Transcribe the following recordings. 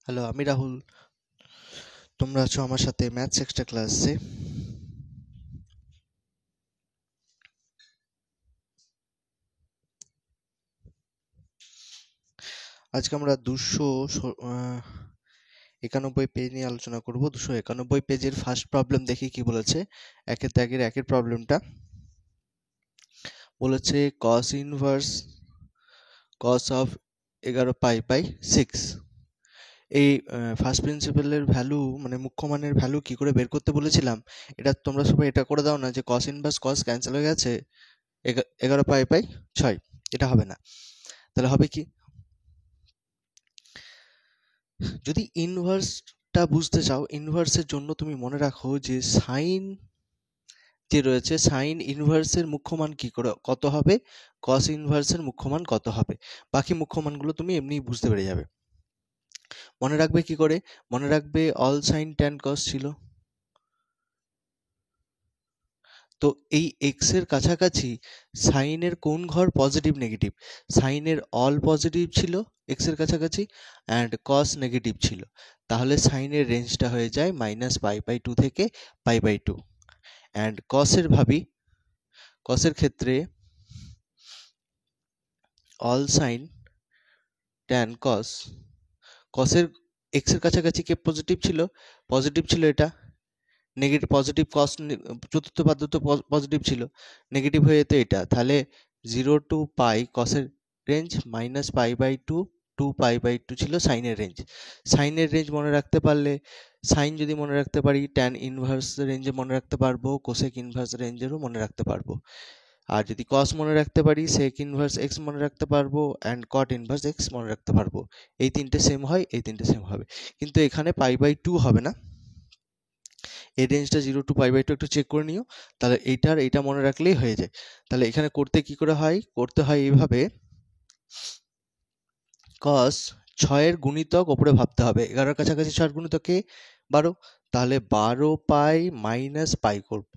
Hello, আমি রাহুল। তোমরা আছো আমার সাথে ম্যাথস এক্সট্রা ক্লাসে। আজকে আমরা 291 পেজ নিয়ে আলোচনা করব। 291 পেজের ফার্স্ট প্রবলেম দেখি কি বলেছে। একের দাগের একের প্রবলেমটা বলেছে cos ইনভার্স cos অফ 11 পাই/6। এই ফার্স্ট প্রিন্সিপালের ভ্যালু মানে মুখ্য মানের ভ্যালু কি করে বের করতে বলেছিলাম। এটা তোমরা সবাই এটা করে দাও না যে cos ইনভার্স cos ক্যান্সেল হয়ে গেছে, 11 পাই/6, এটা হবে না। তাহলে হবে কি, যদি ইনভার্সটা বুঝতে চাও, ইনভার্সের জন্য তুমি মনে রাখো যে সাইন যে রয়েছে, সাইন ইনভার্সের মুখ্য মান কি করে কত হবে, কস ইনভার্সের মুখ্য মান কত হবে। বাকি মুখ্য মানগুলো তুমি এমনিই বুঝতে পেরে যাবে। মনে রাখবে কি করে? মনে রাখবে অল সাইন ট্যান কস ছিল, তো এই এক্স এর কাছাকাছি সাইনের কোন ঘর পজিটিভ নেগেটিভ, সাইনের অল পজিটিভ ছিল এক্স এর কাছাকাছি অ্যান্ড কস নেগেটিভ ছিল। তাহলে সাইনের রেঞ্জটা হয়ে যায় -π/2 থেকে π/2। অ্যান্ড কসের ভাবি, কসের ক্ষেত্রে অল সাইন ট্যান কস, কসের এক্স এর কাছাকাছি কে পজিটিভ ছিল এটা, নেগেটিভ পজিটিভ কস চতুর্থ পাদ্য তো পজিটিভ ছিল, নেগেটিভ হয়ে যেত এটা। তাহলে 0 to পাই কসের রেঞ্জ -π/2 টু π/2 ছিল সাইনের রেঞ্জ। সাইনের রেঞ্জ মনে রাখতে পারলে, সাইন যদি মনে রাখতে পারি ট্যান ইনভার্স রেঞ্জে মনে রাখতে পারবো, কোসেক ইনভার্স রেঞ্জেরও মনে রাখতে পারবো। আর যদি কস মনে রাখতে পারি সেক ইনভার্স এক্স মনে রাখতে পারবো অ্যান্ড কট ইনভার্স এক্স মনে রাখতে পারবো। এই তিনটে সেম হয়, এই তিনটে সেম হবে, কিন্তু এখানে π/2 হবে না। এই রেঞ্জটা 0 to π/2 একটু চেক করে নিও, তাহলে এইটা মনে রাখলেই হয়ে যায়। তাহলে এখানে করতে কি করে হয়, করতে হয় এইভাবে, cos 6-এর গুণিতক ওপরে ভাবতে হবে। 11-এর কাছাকাছি 6-এর গুণিতক কে? 12। তাহলে 12π - করব।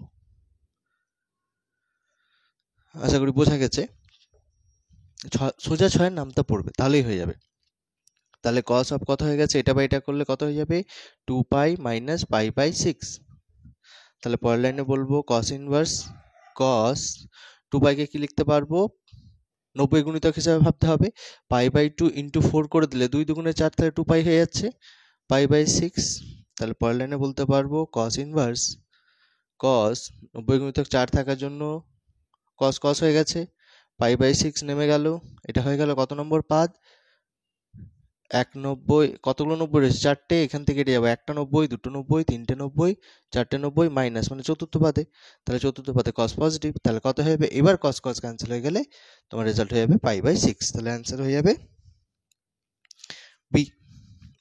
আশা করি বোঝা গেছে। সোজা 6-এর নামটা পড়বে তাহলেই হয়ে যাবে। তাহলে cos অফ কত হয়ে গেছে, এটা বা এটা করলে কত হয়ে যাবে, 2π - π/6। তাহলে পরের লাইনে বলবো cos ইনভার্স cos 2π কে কি লিখতে পারবো, 90 গুণিতক হিসাবে ভাবতে হবে। π/2 ইন্টু 4 করে দিলে 2 দুগুণে 4, তাহলে 2π হয়ে যাচ্ছে π/6। তাহলে পরের লাইনে বলতে পারবো cos ইনভার্স cos 90 গুণিতক 4 থাকার জন্য cos cos হয়ে গেছে, π/6 নেমে গেল। এটা হয়ে গেল কত নম্বর পাদ, 190। কতগুলো 90 রয়েছে, 4টে, এখান থেকে কেটে যাবে, একটা 90, দুটো 90, তিনটে 90, চারটে 90 মাইনাস মানে চতুর্থ পাদে। তাহলে চতুর্থ পাদে cos পজিটিভ, তাহলে কত হয়ে যাবে, এবার cos cos ক্যান্সেল হয়ে গেলে তোমার রেজাল্ট হয়ে যাবে π/6। তাহলে অ্যান্সার হয়ে যাবে বি,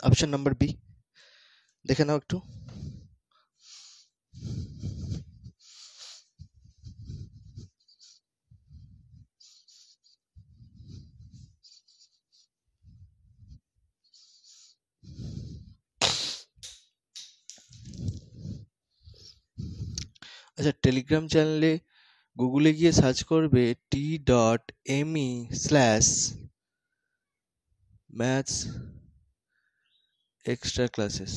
অপশন নাম্বার বি। দেখে নাও একটু। আচ্ছা, টেলিগ্রাম চ্যানেলে গুগলে গিয়ে সার্চ করবে t.me/maths extra classes।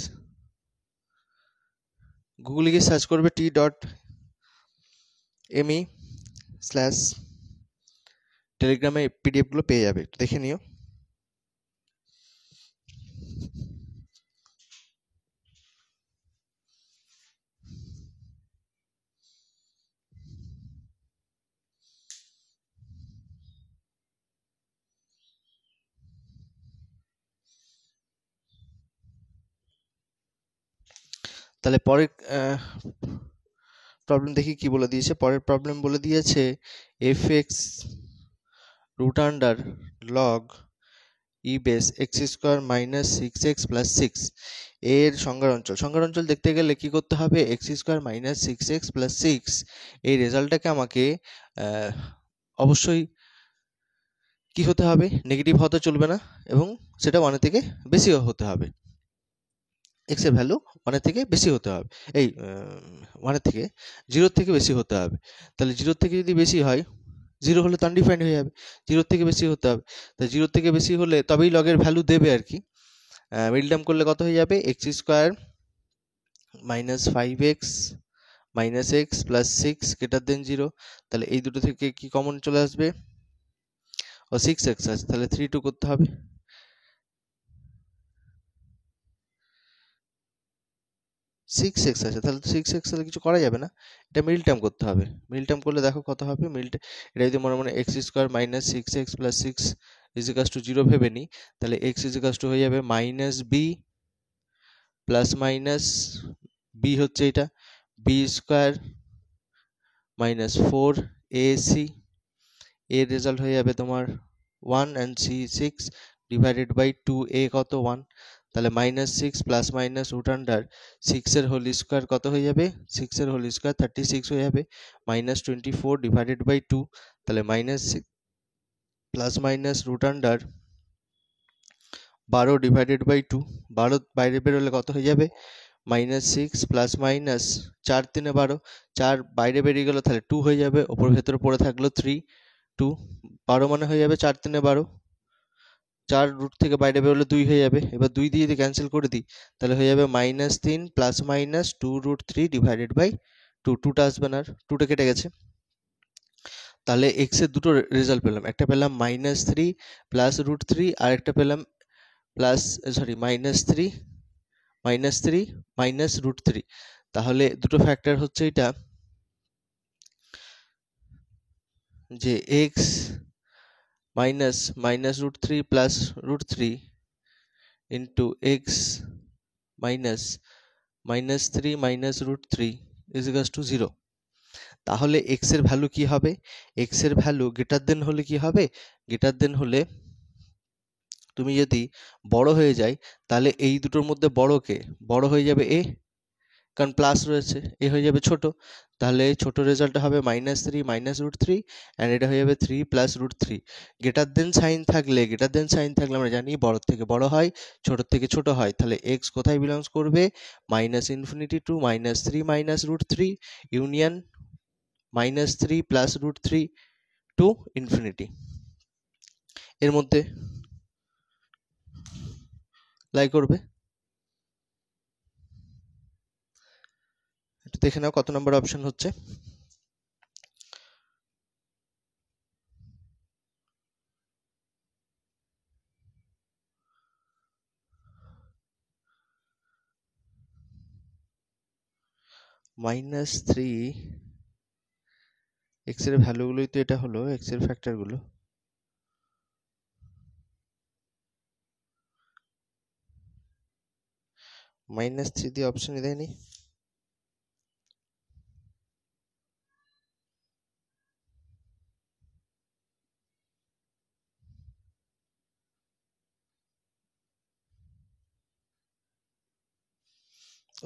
গুগলে গিয়ে সার্চ করবে t.me/, টেলিগ্রামে পিডিএফ গুলো পেয়ে যাবে, একটু দেখে নিও। তাহলে পরের প্রবলেম দেখি কি বলে দিয়েছে। পরের প্রবলেম বলে দিয়েছে fx root under log e base x square minus 6x plus 6 এর সংজ্ঞার অঞ্চল। সংজ্ঞার অঞ্চল দেখতে গেলে কি করতে হবে, x square minus 6x plus 6 এই রেজাল্টটাকে আমাকে অবশ্যই কি হতে হবে, নেগেটিভ হতে চলবে না, এবং সেটা 1 থেকে বেশিও হতে হবে। এক্স এর ভ্যালু 1 থেকে বেশি হতে হবে, এই 1 থেকে 0 থেকে বেশি হতে হবে। তাহলে 0 থেকে যদি বেশি হয়, 0 হলে তো আনডিফাইন্ড হয়ে যাবে, 0 থেকে বেশি হতে হবে। তাই 0 থেকে বেশি হলে তবেই লগের ভ্যালু দেবে আর কি। মিডল টার্ম করলে কত হয়ে যাবে, x square minus 5x minus x plus 6 > 0। তাহলে এই দুটো থেকে কি কমন চলে আসবে, ও 6x আছে, তাহলে 3 2 করতে হবে। 6x আছে, তাহলে তো 6x তাহলে কিছু করা যাবে না, এটা মিডল টার্ম করতে হবে। মিডল টার্ম করলে দেখো কত হবে, এটা যদি মনে মনে x square minus 6x plus 6 = 0 ভেবে নিই, তাহলে x = হয়ে যাবে minus B plus minus B হচ্ছে এটা বি স্কোয়ার মাইনাস 4ac, এর রেজাল্ট হয়ে যাবে তোমার 1 and c 6 divided by 2a কত 1, তাহলে minus 6 plus minus root under 6 এর হোল স্কোয়ার কত হয়ে যাবে, 6 এর হোল স্কোয়ার 36 হয়ে যাবে, মাইনাস 24 ডিভাইডেড বাই 2, তাহলে minus plus minus root under 12 divided by 2, 12 বাইরে বেরোলে কত হয়ে যাবে, মাইনাস 6 প্লাস মাইনাস 4 3 12, 4 বাইরে বেরিয়ে গেল তাহলে 2 হয়ে যাবে, ওপর ভেতরে পড়ে থাকলো 3 2, 12 মানে হয়ে যাবে 4 3 12, 4 রুট থেকে বাইরে বেরোলে 2 হয়ে যাবে। এবার 2 দিয়ে যদি ক্যান্সেল করে দিই তাহলে হয়ে যাবে minus 3 plus minus 2√3 divided by 2, 2টা আসবে না, আর 2টা কেটে গেছে। তাহলে এক্স এর দুটো রেজাল্ট পেলাম, একটা পেলাম মাইনাস 3 প্লাস √3, আর একটা পেলাম মাইনাস 3 মাইনাস √3। তাহলে দুটো ফ্যাক্টর হচ্ছে এটা যে x minus √3 plus √3 into x minus 3 minus √3 = 0। তাহলে এক্স এর ভ্যালু কি হবে, এক্স এর ভ্যালু গ্রেটার দেন হলে কি হবে, গ্রেটার দেন হলে তুমি যদি বড় হয়ে যায় তাহলে এই দুটোর মধ্যে বড় হয়ে যাবে এ, কারণ প্লাস রয়েছে, এ হয়ে যাবে ছোট, তাহলে ছোট রেজাল্টটা হবে মাইনাস 3 মাইনাস √3, অ্যান্ড এটা হয়ে যাবে 3 প্লাস √3। গ্রেটার দেন সাইন থাকলে আমরা জানি বড় থেকে বড় হয়, ছোট থেকে ছোট হয়, তাহলে এক্স কোথায় বিলংস করবে, minus infinity two minus 3 minus √3 union minus 3 plus √3 to infinity. এর মধ্যে লাই করবে, একটু দেখে নাও কত নম্বর অপশন হচ্ছে। মাইনাস 3 এক্স এর ভ্যালুগুলোই তো এটা হলো এক্স এর ফ্যাক্টরগুলো, মাইনাস 3 দিয়ে অপশনই দেয়নি।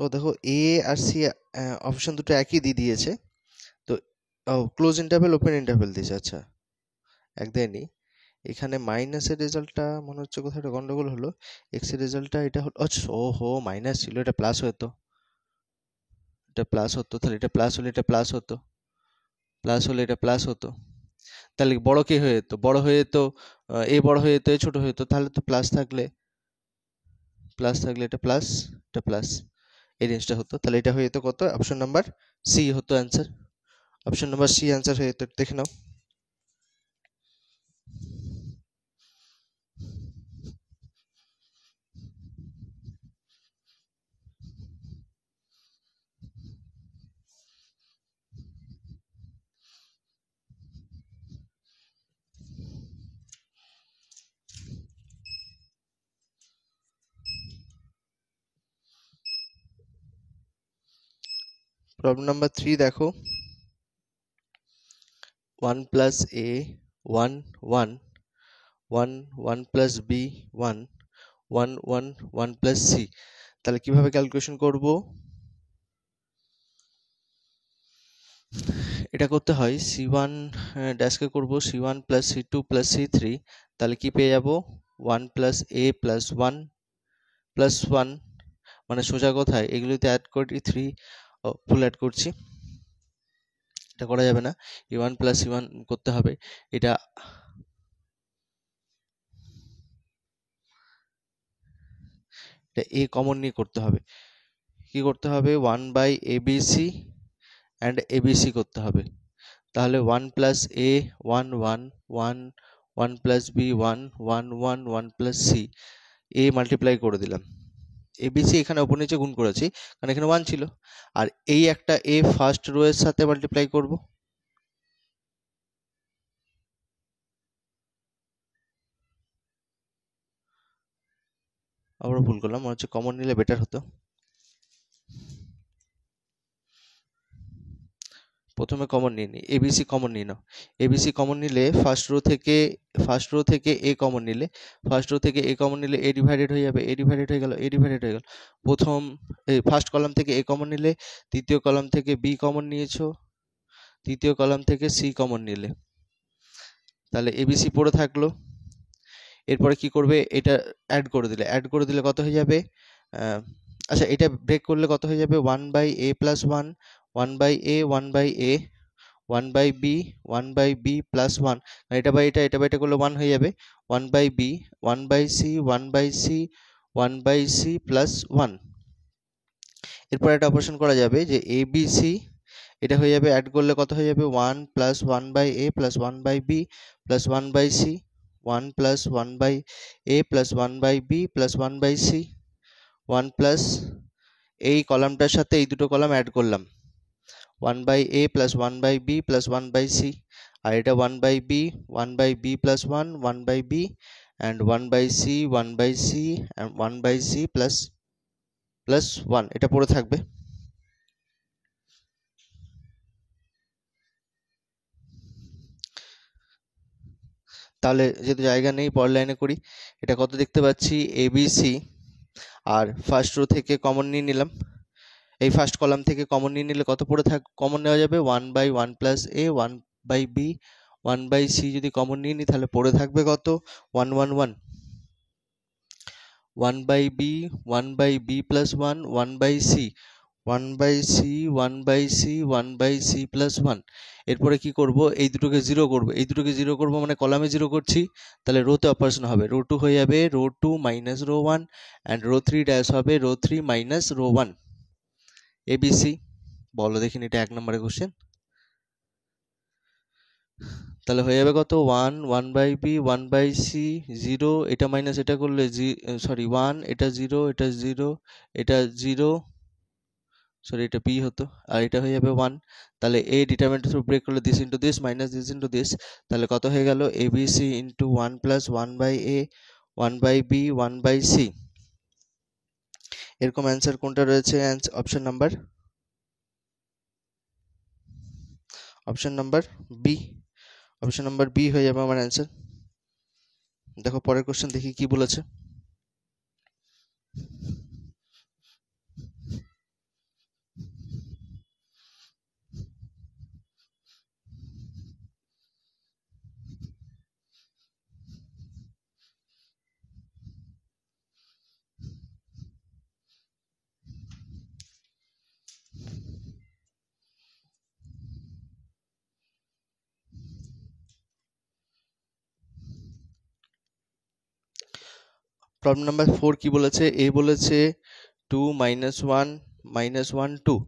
ও দেখো এ আর সি অপশন দুটো একই দিয়ে দিয়েছে, তো ক্লোজ ইন্টারভ্যাল ওপেন ইন্টারভ্যাল দিয়েছে, আচ্ছা এক দেয়নি। এখানে মাইনাসের রেজাল্টটা মনে হচ্ছে কোথাও একটা গন্ডগোল হলো, এক্স এর রেজাল্টটা এটা হলো, আচ্ছা ওহো মাইনাস ছিল, এটা প্লাস হতো, তাহলে এটা প্লাস হলে এটা প্লাস হতো, এটা প্লাস হতো, তাহলে বড় কে হয়ে যেত, বড় হয়ে যেত এ, বড় হয়ে যেত এ ছোট হয়ে যেত, তাহলে তো প্লাস থাকলে এটা প্লাস এই জিনিসটা হতো, তাহলে এটা হয়ে যেত কত, অপশন নাম্বার সি হতো answer, option number C answer হয়ে যেত, দেখে নাও। প্রবলেম নাম্বার 3 দেখো, 1 plus A 1 1 1 1 plus B 1 1 1 1 plus C, তাহলে কিভাবে ক্যালকুলেশন করব, এটা করতে হয় c1 ড্যাশকে করব c1 plus c2 plus c3, তাহলে কি পেয়ে যাব 1 প্লাস এ প্লাস 1 প্লাস 1, মানে সোজা কথায় এগুলোতে অ্যাড করি 3, ফুল অ্যাড করছি, এটা করা যাবে না, e1 প্লাস e1 করতে হবে, এটা এটা এ কমন নিয়ে করতে হবে। কি করতে হবে, 1/abc অ্যান্ড abc করতে হবে। তাহলে 1 plus A 1 1 1 1 plus B 1 1 1 1 plus C, A multiply করে দিলাম, এবিসি এখানে ওপর নিচে গুণ করেছি কারণ এখানে 1 ছিল, আর এই একটা এ ফার্স্ট রো এর সাথে মাল্টিপ্লাই করব, আবার ভুল করলাম, মনে হচ্ছে কমন নিলে বেটার হতো। প্রথমে কমন নিয়ে নিই, এবিসি কমন নিয়ে নাও। এবিসি কমন নিলে ফার্স্ট রো থেকে এ কমন নিলে, ফার্স্ট রো থেকে এ কমন নিলে এ ডিভাইডেড হয়ে যাবে, এ ডিভাইডেড হয়ে গেল, এ ডিভাইডেড হয়ে গেল। প্রথম ফার্স্ট কলাম থেকে এ কমন নিলে, তৃতীয় কলাম থেকে বি কমন নিয়েছো, তৃতীয় কলাম থেকে সি কমন নিলে, তাহলে এবিসি পড়ে থাকলো। এরপরে কি করবে, এটা অ্যাড করে দিলে কত হয়ে যাবে, আচ্ছা এটা ব্রেক করলে কত হয়ে যাবে, 1/a plus 1 1/a 1/a 1/b 1/b plus 1, এটা বাই এটা করলে 1 হয়ে যাবে, 1/b 1/c 1/c 1/c plus 1। এরপর একটা অপারেশন করা যাবে যে abc, এটা হয়ে যাবে, অ্যাড করলে কত হয়ে যাবে, 1 plus 1/a plus 1/b plus 1/c 1 plus 1/a plus 1/b plus 1/c 1 plus, এই কলামটার সাথে এই দুটো কলাম অ্যাড করলাম, 1/a plus 1/b plus 1/c, আর এটা 1/b 1/b plus 1 1/b and 1/c 1/c and 1/c plus 1, এটা পড়ে থাকবে। তাহলে যেহেতু জায়গা নেই পরের লাইনে করি, এটা কত দেখতে পাচ্ছি, এবিসি, আর ফার্স্ট রো থেকে কমন নিয়ে নিলাম, এই ফার্স্ট কলাম থেকে কমন নিয়ে নিলে কত পড়ে কমন নেওয়া যাবে, 1/1 প্লাস এ 1/b 1/c, যদি কমন নিয়ে নিই তাহলে পড়ে থাকবে কত, 1 1 1 1/b 1/b plus 1 1/c 1/c 1/c 1/c plus 1। এরপরে কি করব, এই দুটোকে জিরো করব মানে কলামে জিরো করছি, তাহলে রোতে অপারেশন হবে, রো 2 হয়ে যাবে row 2 minus row 1 and row 3 dash হবে রো 3 মাইনাস রো 1। এবিসি বলো দেখিনি, এটা 1 নম্বরের কোশ্চেন। তাহলে হয়ে যাবে কত, 1 1/b 1/c 0, এটা মাইনাস এটা করলে 1, এটা 0 এটা 0 এটা 0, সরি এটা b হতো, আর এটা হয়ে যাবে 1, তাহলে a ডিটারমিনেন্ট থ্রু ব্রেক করলে this into this minus this into this, তাহলে কত হয়ে গেল, abc into 1 plus 1/a 1/b 1/c। এরকম অ্যান্সার কোনটা রয়েছে, option number B, option number B হয়ে যাবে আমার অ্যান্সার। দেখো পরের কোশ্চেন দেখি কি বলেছে। প্রবলেম নাম্বার 4 কি বলেছে, এ বলেছে 2 minus 1 minus 1 2,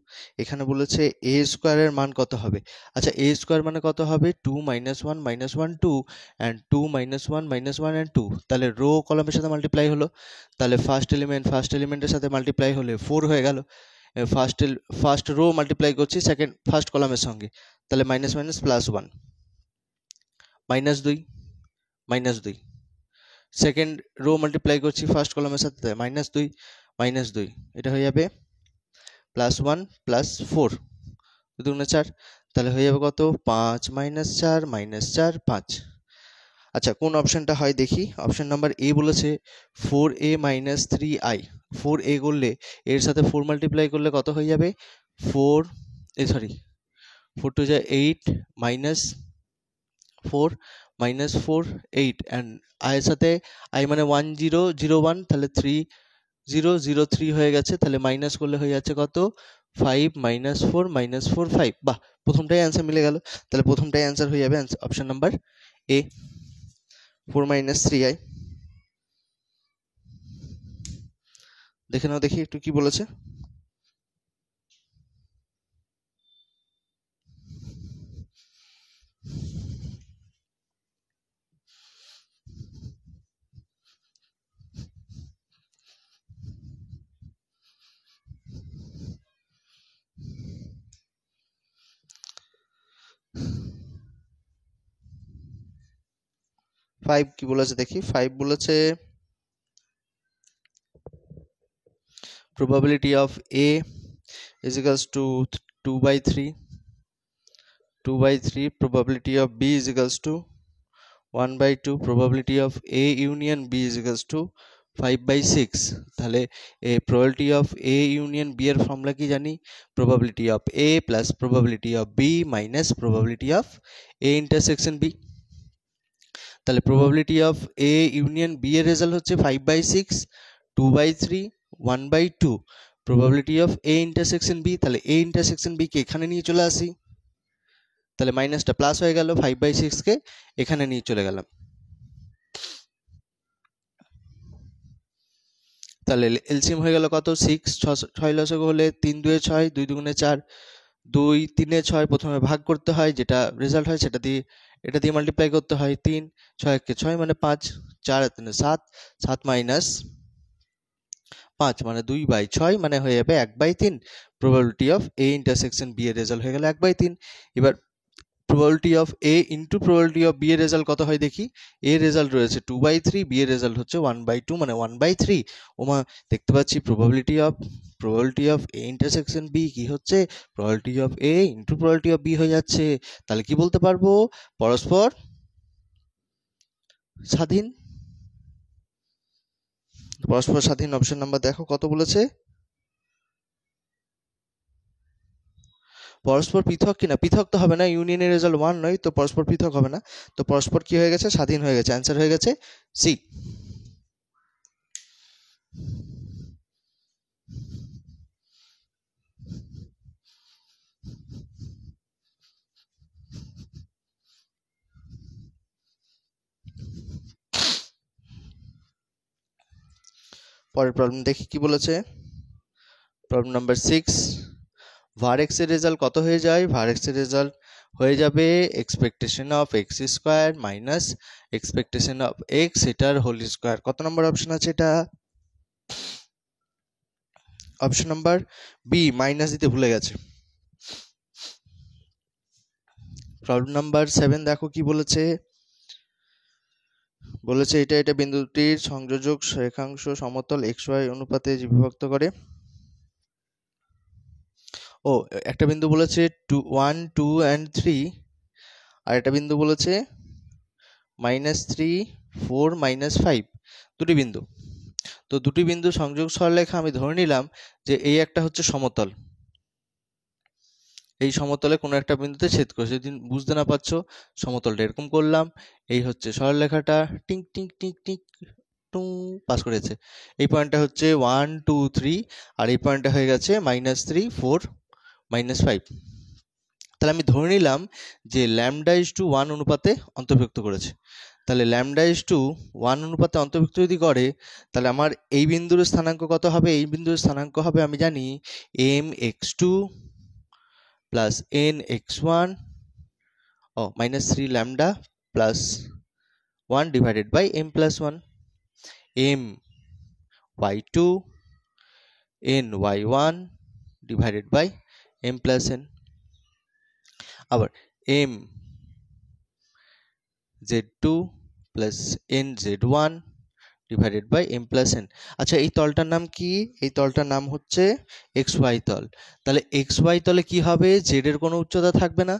এখানে বলেছে a স্কোয়ারের মান কত হবে। আচ্ছা a স্কোয়ার মানে কত হবে, 2 minus 1 minus 1 2 and 2 minus 1 minus 1 and 2, তাহলে রো কলামের সাথে মাল্টিপ্লাই হলো, তাহলে ফার্স্ট এলিমেন্টের সাথে মাল্টিপ্লাই হলে 4 হয়ে গেল, ফার্স্ট রো মাল্টিপ্লাই করছি ফার্স্ট কলামের সঙ্গে, তাহলে minus minus plus 1 -2 second rho multiply করছি ফার্স্ট কলামের সাথে -2 এটা হয়ে যাবে +1 +4 দুগুণে 4, তাহলে হয়ে যাবে কত, 5 - 4 -4 5। আচ্ছা কোন অপশনটা হয় দেখি, অপশন নাম্বার এ বলেছে 4a - 3i, 4a করলে এর সাথে 4 মাল্টিপ্লাই করলে কত হয়ে যাবে, 4 2 8 -4 -4 8 অ্যান্ড i এর সাথে i মানে 1 0 0 1, তাহলে 3 0 0 3 হয়ে গেছে, তাহলে মাইনাস করলে হয়ে যাচ্ছে কত, 5 -4 -4 5। বাহ, প্রথমটাই অ্যান্সার মিলে গেল, তাহলে প্রথমটাই অ্যান্সার হয়ে যাবে অপশন নাম্বার এ 4 - 3i। দেখে নাও দেখি একটু কি বলেছে। ফাইভ কি বলেছে দেখি। ফাইভ বলেছে probability of A is equals to 2/3, 2/3, probability of B is equals to 1/2, probability of A union B is equals to 5/6। তাহলে probability of A union B এর ফর্মুলা কি জানি, probability of A plus probability of B minus probability of A intersection B। তাহলে probability of A union B এর result হচ্ছে 5/6, 2/3, 1/2, probability of A intersection B। তাহলে A intersection B কে এখানে নিয়ে চলে আসি, তাহলে মাইনাসটা প্লাস হয়ে গেল, 5/6 কে এখানে নিয়ে চলে গেলাম। তাহলে এলসিএম হয়ে গেল কত, 6, 6 লসগু হলে 3 2 6, 2 2 4, 2 3 6, প্রথমে ভাগ করতে হয়, যেটা রেজাল্ট হয় সেটা দিয়ে এটা দিয়ে মাল্টিপ্লাই করতে হয়, 3 6 কে 6 মানে 5, 4 3 7, 7 মাইনাস 5 মানে 2/6 মানে হয়ে যাবে 1/3। Probability of A intersection B এর রেজাল্ট হয়ে গেল 1/3। এবার probability of A into probability of B এর রেজাল্ট কত হয় দেখি। A এর রেজাল্ট রয়েছে 2/3, B এর রেজাল্ট হচ্ছে 1/2 মানে 1/3। ওমা, দেখতে পাচ্ছি probability of A intersection B কি হচ্ছে, probability of A into probability of B হয়ে যাচ্ছে। তাহলে কি বলতে পারবো, পরস্পর স্বাধীন। পরস্পর স্বাধীন অপশন নাম্বার দেখো কত বলেছে, পরস্পর পৃথক কিনা, পৃথক তো হবে না, ইউনিয়নের রেজাল্ট 1 নয়, তো পরস্পর পৃথক হবে না, তো পরস্পর কি হয়ে গেছে, স্বাধীন হয়ে গেছে। অ্যান্সার হয়ে গেছে সি। পরের প্রবলেম দেখি কি বলেছে। প্রবলেম নাম্বার 6, var x এর রেজাল্ট কত হয়ে যায়, var x এর রেজাল্ট হয়ে যাবে expectation of x square minus expectation of x এটার হোল স্কোয়ার। কত নম্বর অপশন আছে এটা, অপশন নাম্বার বি, মাইনাস দিতে ভুলে গেছে। প্রবলেম নাম্বার 7 দেখো কি বলেছে, বলেছে এটা বিন্দুটির সংযোজক রেখাংশ সমতল xy অনুপাতে বিভক্ত করে। ও, একটা বিন্দু বলেছে 1 2 and 3, আর একটা বিন্দু বলেছে -3 4 -5, দুটি বিন্দু। তো দুটি বিন্দু সংযোগ সরলরেখা আমি ধরে নিলাম যে এই একটা হচ্ছে সমতল, এই সমতলে কোনো একটা বিন্দুতে ছেদ করেছে। যদি বুঝতে না পারছো, সমতলটা এরকম করলাম, এই হচ্ছে সরলরেখাটা, টিং টিং টিং টিং টু পাস করেছে। এই পয়েন্টটা হচ্ছে 1 2 3, আর এই পয়েন্টটা হয়ে গেছে -3 4 -5। তাহলে আমি ধরে নিলাম যে λ1 অনুপাতে অন্তর্ভুক্ত করেছে। তাহলে λ1 অনুপাতে অন্তর্ভুক্ত যদি করে, তাহলে আমার এই বিন্দুর স্থানাঙ্ক কত হবে, এই বিন্দুর স্থানাঙ্ক হবে আমি জানি mx2 plus nx1 -3 λ plus 1 divided by m plus 1, my2 ny1 divided by m plus n, আবার m z2 plus nz1 divided by m plus n। আচ্ছা, এই তলটার নাম কি, এই তলটার নাম হচ্ছে xy তল। তাহলে xy তলে কি হবে, z এর কোনো উচ্চতা থাকবে না,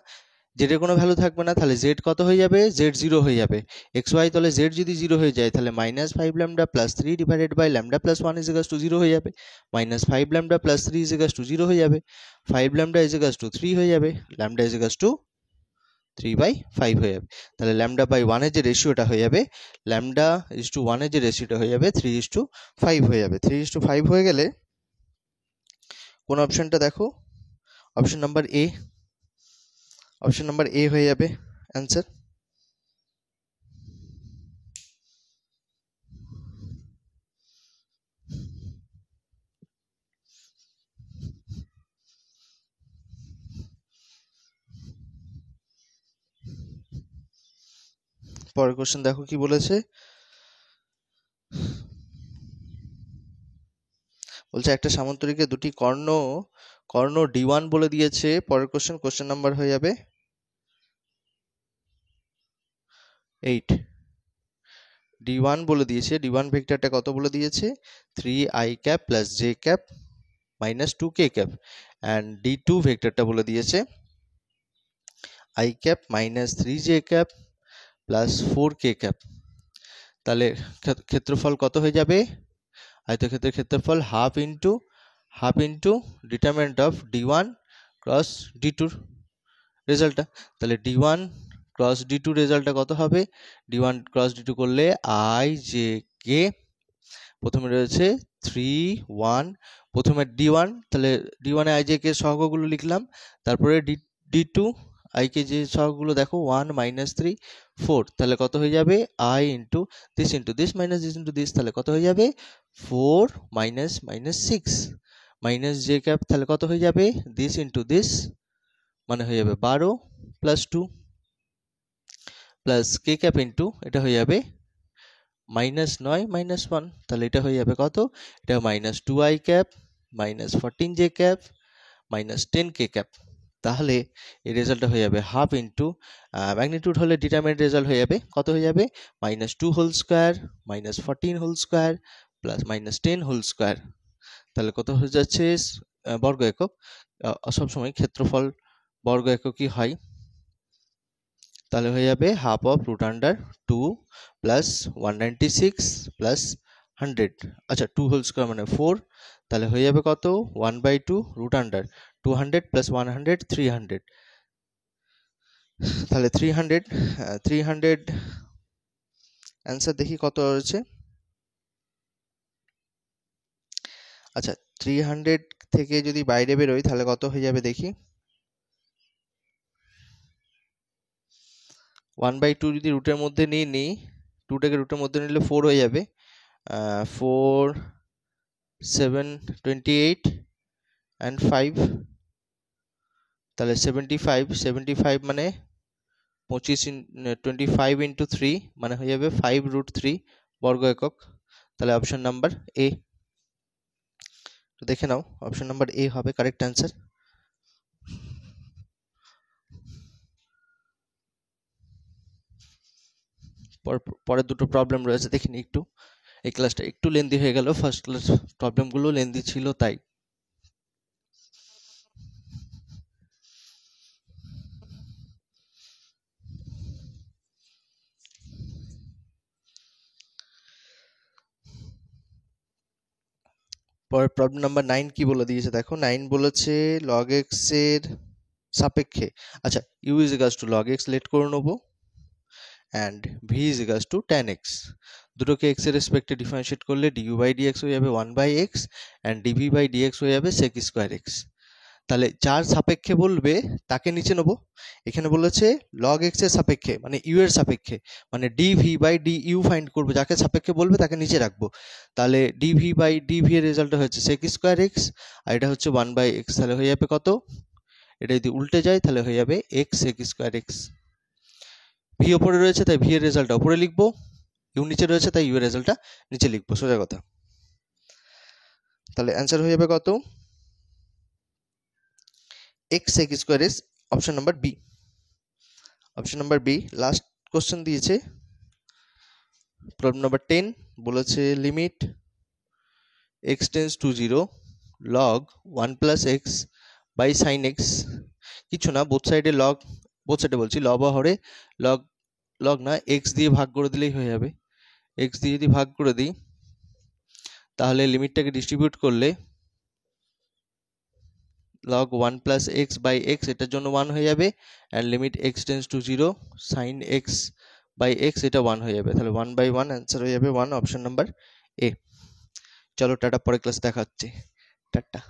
z এর কোনো ভ্যালু থাকবে না, তাহলে z কত হয়ে যাবে, z 0 হয়ে যাবে। xy তলে z যদি 0 হয়ে যায়, তাহলে -5 λ plus 3 divided by λ plus 1 is equals to 0 হয়ে যাবে, -5 λ প্লাস 3 ইজ ইকুয়ালস টু 0 হয়ে যাবে, 5 λ ইজ ইকুয়ালস টু 3 হয়ে যাবে, λ ইজ ইকুয়ালস টু 3/5 হয়ে যাবে। তাহলে λ/1 এর যে রেশিওটা হয়ে যাবে, λ1 এর যে রেশিওটা হয়ে যাবে 3:5 হয়ে যাবে। 3:5 হয়ে গেলে কোন অপশনটা দেখো, option number A, option number A হয়ে যাবে অ্যান্সার। পরের কোশ্চেন দেখো কি বলেছে, বলছে একটা সামান্তরিকে দুটি কর্ণ D1 বলে দিয়েছে। পরের কোশ্চেন নাম্বার হয়ে যাবে 8। D1 বলে দিয়েছে, D1 ভেক্টরটা কত বলে দিয়েছে, 3i cap plus j cap minus 2k cap, and D2 ভেক্টরটা বলে দিয়েছে i cap minus 3j cap plus 4k cap. তাহলে ক্ষেত্রফল কত হয়ে যাবে, আয়তক্ষেত্রের ক্ষেত্রফল half into determinant of D1 cross D2 রেজাল্টটা। তাহলে D1 ক্রস D2 রেজাল্টটা কত হবে, D1 ক্রস D2 করলে i j k, প্রথমে রয়েছে 3 1, প্রথমে D1, তাহলে D1 A i j k সহগগুলো লিখলাম, তারপরে D2 i k যে সহগগুলো দেখো 1 minus 3 4, তাহলে কত হয়ে যাবে i into this minus this into this, তাহলে কত হয়ে যাবে 4 মাইনাস 6 মাইনাস j ক্যাপ, তাহলে কত হয়ে যাবে দিস ইন্টু দিস, মানে হয়ে যাবে 12 plus 2 plus k cap into এটা হয়ে যাবে মাইনাস 9 মাইনাস 1, তাহলে এটা হয়ে যাবে কত, এটা minus 2i cap minus 14j cap minus 10k cap. তাহলে এই রেজাল্টটা হয়ে যাবে হাফ ইন্টু ম্যাগনিটিউড হলে ডিটারমিনেন্ট রেজাল্ট হয়ে যাবে কত হয়ে যাবে, minus 2 whole square minus 14 whole square plus minus 10 whole square. তাহলে কত হয়ে যাচ্ছে বর্গ একক, সবসময় ক্ষেত্রফল বর্গ এককই হয়, তাহলে হয়ে যাবে half of root under 2 plus 196 plus 100, আচ্ছা 2 হোল স্কোয়ার মানে 4, তাহলে হয়ে যাবে কত 1/2 রুট আন্ডার 200 প্লাস 100 300, তাহলে 300 অ্যান্সার দেখি কত হয়েছে। আচ্ছা 300 থেকে যদি বাইরে বেরোই তাহলে কত হয়ে যাবে দেখি, 1/2 যদি রুটের মধ্যে নিই 2টাকে রুটের মধ্যে নিলে 4 হয়ে যাবে, 4 7 28 and 5, তাহলে 75 মানে 25 ইন্টু 3 মানে হয়ে যাবে 5√3 বর্গ একক। তাহলে অপশন নাম্বার এ, তো দেখে নাও অপশন নাম্বার এ হবে কারেক্ট অ্যান্সার। পরের দুটো প্রবলেম রয়েছে দেখিনি একটু, এই ক্লাসটা একটু লেন্দি হয়ে গেল, ফার্স্ট ক্লাস প্রবলেমগুলো লেন্দি ছিল তাই। পরের প্রবলেম নাম্বার 9 কি বলে দিয়েছে দেখো, 9 বলেছে log x এর সাপেক্ষে, আচ্ছা u is equals to log x let করে নেবো and v is equals to tan x, দুটোকে x এর রেসপেক্টে ডিফারেন্সিয়েট করলে du by dx হয়ে যাবে 1/x and dv by dx হয়ে যাবে sec স্কয়ার x। তাহলে যার সাপেক্ষে বলবে তাকে নিচে নেবো, এখানে বলেছে log x এর সাপেক্ষে মানে u এর সাপেক্ষে, মানে dv by du ফাইন্ড করবো, যাকে সাপেক্ষে বলবে তাকে নিচে রাখবো। তাহলে dv by dv এর রেজাল্ট হচ্ছে sec স্কয়ার x আর এটা হচ্ছে 1/x, তাহলে হয়ে যাবে কত, এটা যদি উল্টে যায় তাহলে হয়ে যাবে x sec square x। v ওপরে রয়েছে তাই v এর রেজাল্টটা ওপরে লিখবো, u নিচে রয়েছে তাই u এর রেজাল্টটা নিচে লিখবো, সোজা কথা। তাহলে অ্যান্সার হয়ে যাবে কত, x sec square x, option number B. Option number B last question দিয়েছে প্রবলেম নাম্বার 10, বলেছে limit x tends to 0 log 1 plus x by sin x, কিছু না বোথ সাইডে বলছি লব হরে লগ না x দিয়ে ভাগ করে দিলেই হয়ে যাবে, x দিয়ে যদি ভাগ করে দিই তাহলে লিমিটটাকে ডিস্ট্রিবিউট করলে log 1 plus x by x এটার জন্য 1 হয়ে যাবে, and limit x tends to 0 sin x by x এটা 1 হয়ে যাবে, তাহলে 1/1 অ্যান্সার হয়ে যাবে 1, অপশন নাম্বার এ। চলো টাটা, পরের ক্লাসে দেখা হচ্ছে, টাটা।